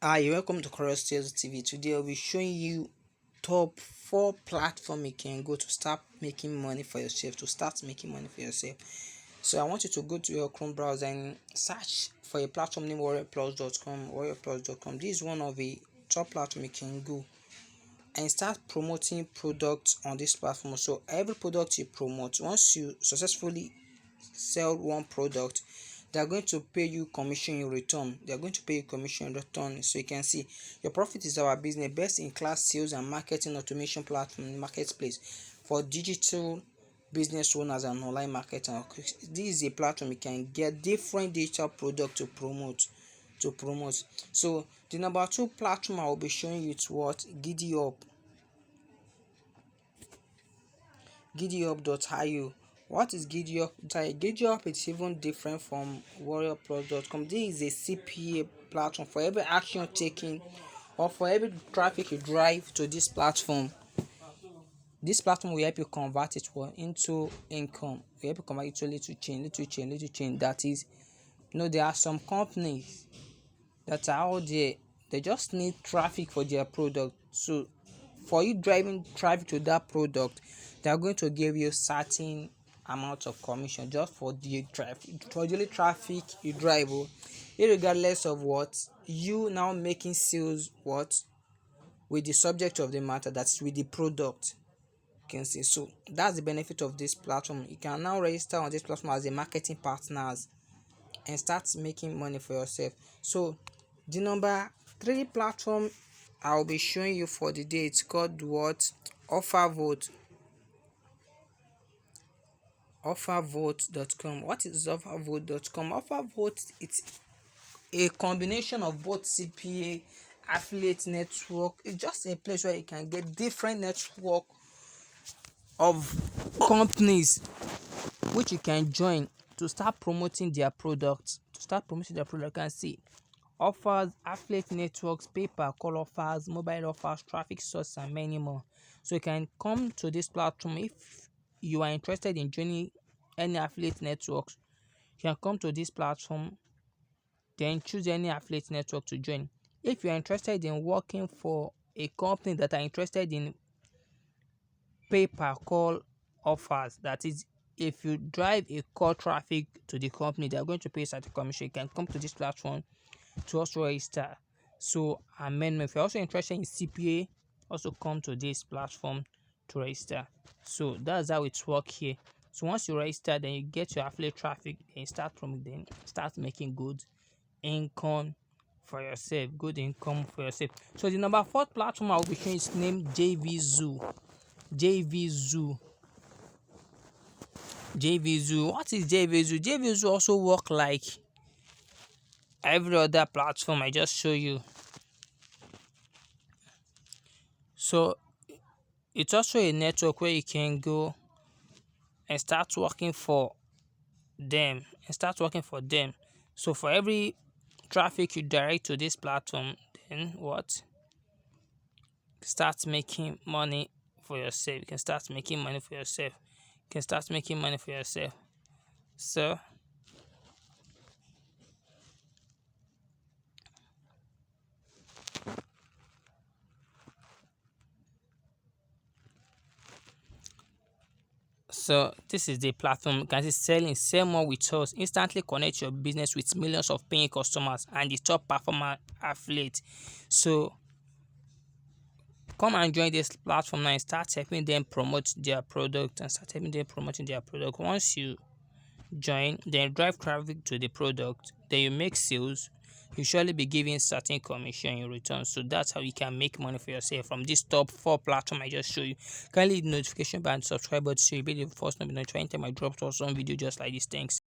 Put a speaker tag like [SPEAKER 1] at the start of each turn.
[SPEAKER 1] Hi, welcome to Chorus Sales TV. Today I'll be showing you top 4 platform you can go to start making money for yourself. So I want you to go to your Chrome browser and search for a platform named warriorplus.com. Warriorplus.com. This is one of the top platform you can go and start promoting products on this platform. So every product you promote, once you successfully sell one product, they are going to pay you commission in return. So you can see your profit is our business, best in class sales and marketing automation platform in marketplace for digital business owners and online marketers. This is a platform you can get different digital product to promote. So the number 2 platform I will be showing you is what? GiddyUp.io. What is GiddyUp? GiddyUp is even different from warriorplus.com. This is a CPA platform. For every action taken or for every traffic you drive to this platform, will help you convert it into income. Will help you convert it to little chain. That is, there are some companies that are out there. They just need traffic for their product. So for you driving traffic to that product, they are going to give you certain amount of commission just for the traffic you drive, regardless of what you now making sales with the subject of the matter, that's with the product. You can see. So that's the benefit of this platform. You can now register on this platform as a marketing partners and start making money for yourself. So the number 3 platform I'll be showing you for the day, it's called what? Offervote.com. What is Offervote.com? Offervote, it's a combination of both CPA affiliate network. It's just a place where you can get different network of companies which you can join to start promoting their products. You can see offers, affiliate networks, paper call offers, mobile offers, traffic source, and many more. So you can come to this platform if you are interested in joining any affiliate networks. You can come to this platform, then choose any affiliate network to join. If you are interested in working for a company that are interested in paper call offers, that is, if you drive a call traffic to the company, they are going to pay certain commission. You can come to this platform to also register. So amendment, if you're also interested in CPA, also come to this platform to register. So that's how it works here. So once you register, then you get your affiliate traffic and start making good income for yourself. So the number 4 platform I will be showing is named Jvzoo. Jvzoo. Jvzoo. What is Jvzoo? Jvzoo also work like every other platform I just show you. So it's also a network where you can go and start working for them. So for every traffic you direct to this platform, then what? Start making money for yourself. You can start making money for yourself. So this is the platform. You can see sell more with us. Instantly connect your business with millions of paying customers and the top performer affiliate. So come and join this platform now and start helping them promote their product Once you join, then drive traffic to the product, then you make sales, you surely be giving certain commission in return. So that's how you can make money for yourself from this top 4 platform I just show you. Kindly hit the notification button, subscribe button so you'll be the first to be notified anytime I drop some video just like this. Thanks.